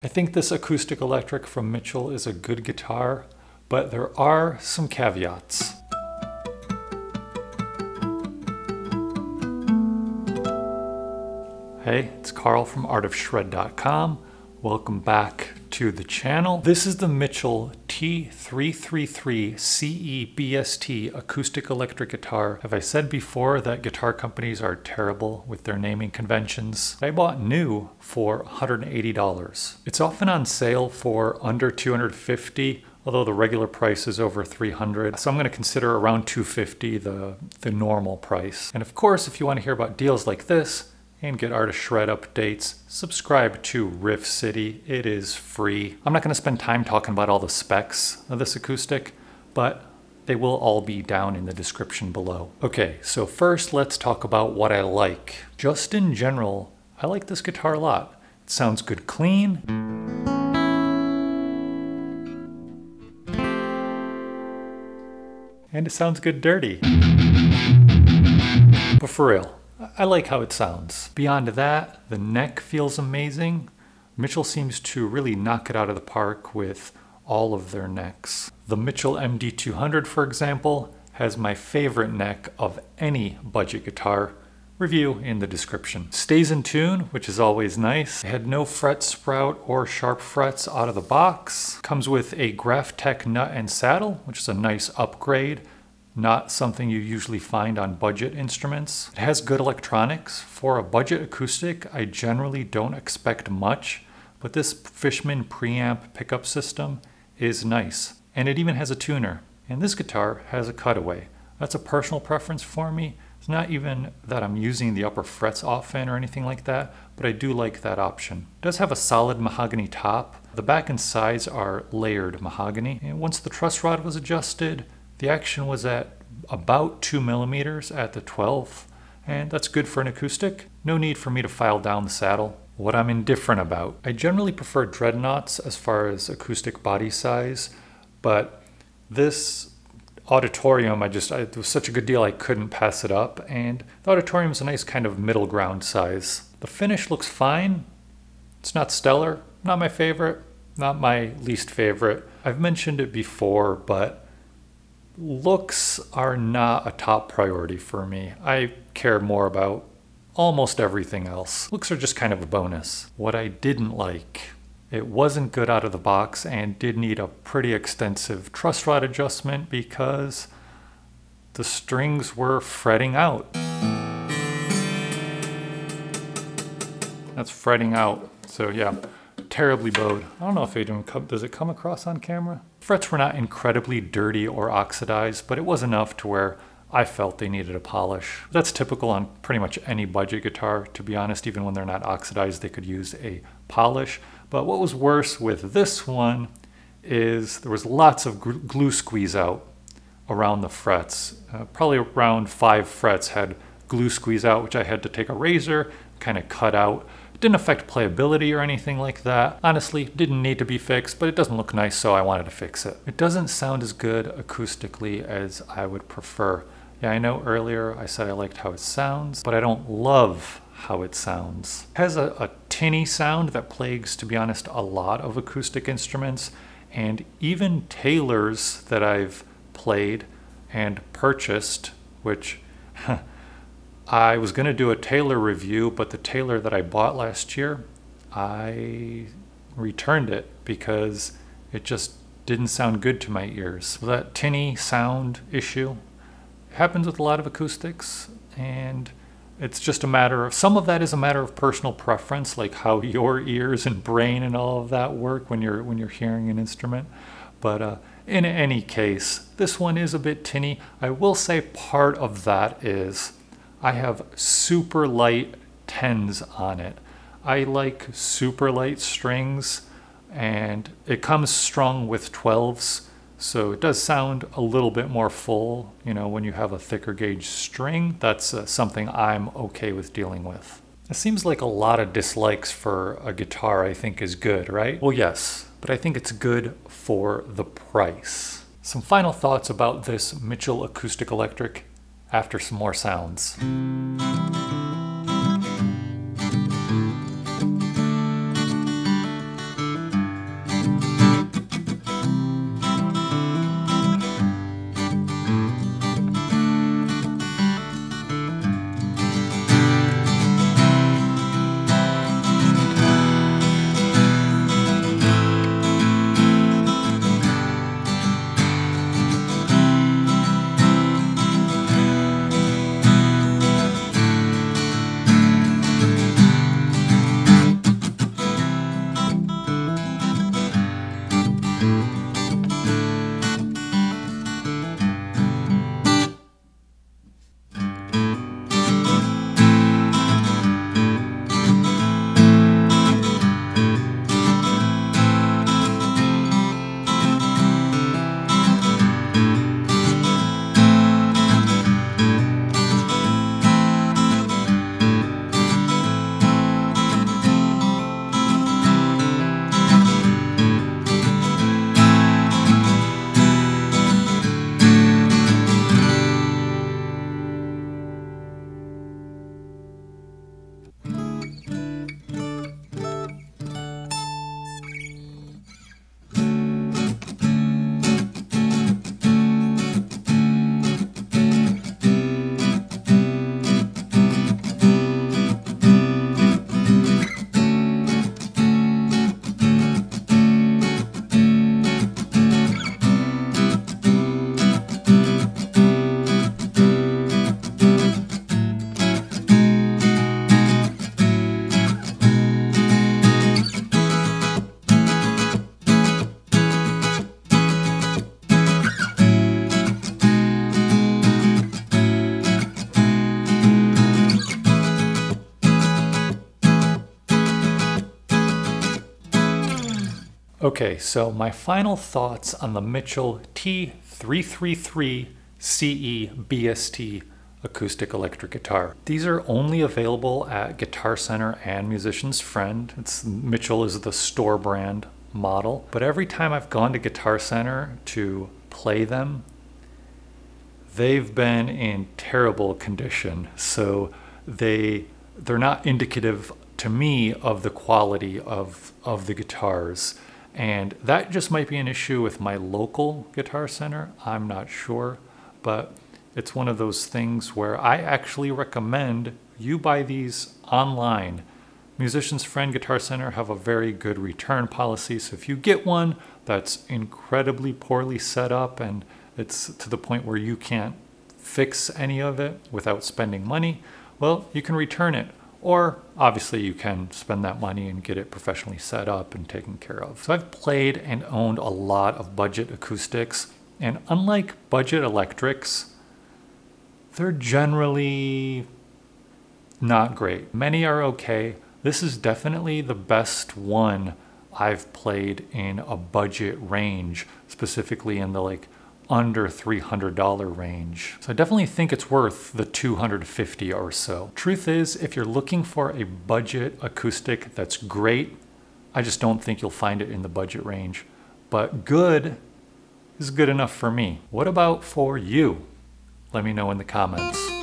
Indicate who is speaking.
Speaker 1: I think this acoustic electric from Mitchell is a good guitar, but there are some caveats. Hey, it's Carl from artofshred.com. Welcome back to the channel. This is the Mitchell T333CE-BST acoustic electric guitar. Have I said before that guitar companies are terrible with their naming conventions? I bought new for $180. It's often on sale for under $250, although the regular price is over $300. So I'm going to consider around $250 the normal price. And of course, if you want to hear about deals like this, and get Art of Shred updates, subscribe to Riff City. It is free. I'm not going to spend time talking about all the specs of this acoustic, but they will all be down in the description below. Okay, so first let's talk about what I like. Just in general, I like this guitar a lot. It sounds good clean. And it sounds good dirty. But for real, I like how it sounds. Beyond that, the neck feels amazing. Mitchell seems to really knock it out of the park with all of their necks. The Mitchell MD200, for example, has my favorite neck of any budget guitar. Review in the description. Stays in tune, which is always nice. It had no fret sprout or sharp frets out of the box. Comes with a Graphtec nut and saddle, which is a nice upgrade. Not something you usually find on budget instruments. It has good electronics. For a budget acoustic, I generally don't expect much, but this Fishman preamp pickup system is nice. And it even has a tuner. And this guitar has a cutaway. That's a personal preference for me. It's not even that I'm using the upper frets often or anything like that, but I do like that option. It does have a solid mahogany top. The back and sides are layered mahogany. And once the truss rod was adjusted, the action was at about 2 millimeters at the 12th, and that's good for an acoustic. No need for me to file down the saddle. What I'm indifferent about. I generally prefer dreadnoughts as far as acoustic body size, but this auditorium, it was such a good deal I couldn't pass it up, and the auditorium is a nice kind of middle ground size. The finish looks fine. It's not stellar, not my favorite, not my least favorite. I've mentioned it before, but looks are not a top priority for me. I care more about almost everything else. Looks are just kind of a bonus. What I didn't like, it wasn't good out of the box and did need a pretty extensive truss rod adjustment because the strings were fretting out. That's fretting out. So yeah, terribly bowed. I don't know if does it come across on camera? Frets were not incredibly dirty or oxidized, but it was enough to where I felt they needed a polish. That's typical on pretty much any budget guitar, to be honest. Even when they're not oxidized, they could use a polish. But what was worse with this one is there was lots of glue squeeze out around the frets. Probably around 5 frets had glue squeeze out, which I had to take a razor, kind of cut out. Didn't affect playability or anything like that. Honestly, didn't need to be fixed, but it doesn't look nice, so I wanted to fix it. It doesn't sound as good acoustically as I would prefer. Yeah, I know earlier I said I liked how it sounds, but I don't love how it sounds. It has a tinny sound that plagues, to be honest, a lot of acoustic instruments, and even Taylors that I've played and purchased, which I was going to do a Taylor review, but the Taylor that I bought last year, I returned it because it just didn't sound good to my ears. So that tinny sound issue happens with a lot of acoustics, and it's just a matter of, some of that is a matter of personal preference, like how your ears and brain and all of that work when you're hearing an instrument. But in any case, this one is a bit tinny. I will say part of that is I have super light 10s on it. I like super light strings, and it comes strung with 12s, so it does sound a little bit more full, you know, when you have a thicker gauge string. That's something I'm okay with dealing with. It seems like a lot of dislikes for a guitar I think is good, right? Well, yes, but I think it's good for the price. Some final thoughts about this Mitchell acoustic electric after some more sounds. Okay, so my final thoughts on the Mitchell T333CE-BST acoustic electric guitar. These are only available at Guitar Center and Musician's Friend. Mitchell is the store brand model, but every time I've gone to Guitar Center to play them, they've been in terrible condition. So they're not indicative to me of the quality of the guitars. And that just might be an issue with my local Guitar Center. I'm not sure, but it's one of those things where I actually recommend you buy these online. Musician's Friend, Guitar Center have a very good return policy. So if you get one that's incredibly poorly set up and it's to the point where you can't fix any of it without spending money, well, you can return it. Or obviously you can spend that money and get it professionally set up and taken care of. So I've played and owned a lot of budget acoustics, and unlike budget electrics, they're generally not great. Many are okay. This is definitely the best one I've played in a budget range, specifically in the under $300 range. So I definitely think it's worth the $250 or so. Truth is, if you're looking for a budget acoustic that's great, I just don't think you'll find it in the budget range. But good is good enough for me. What about for you? Let me know in the comments.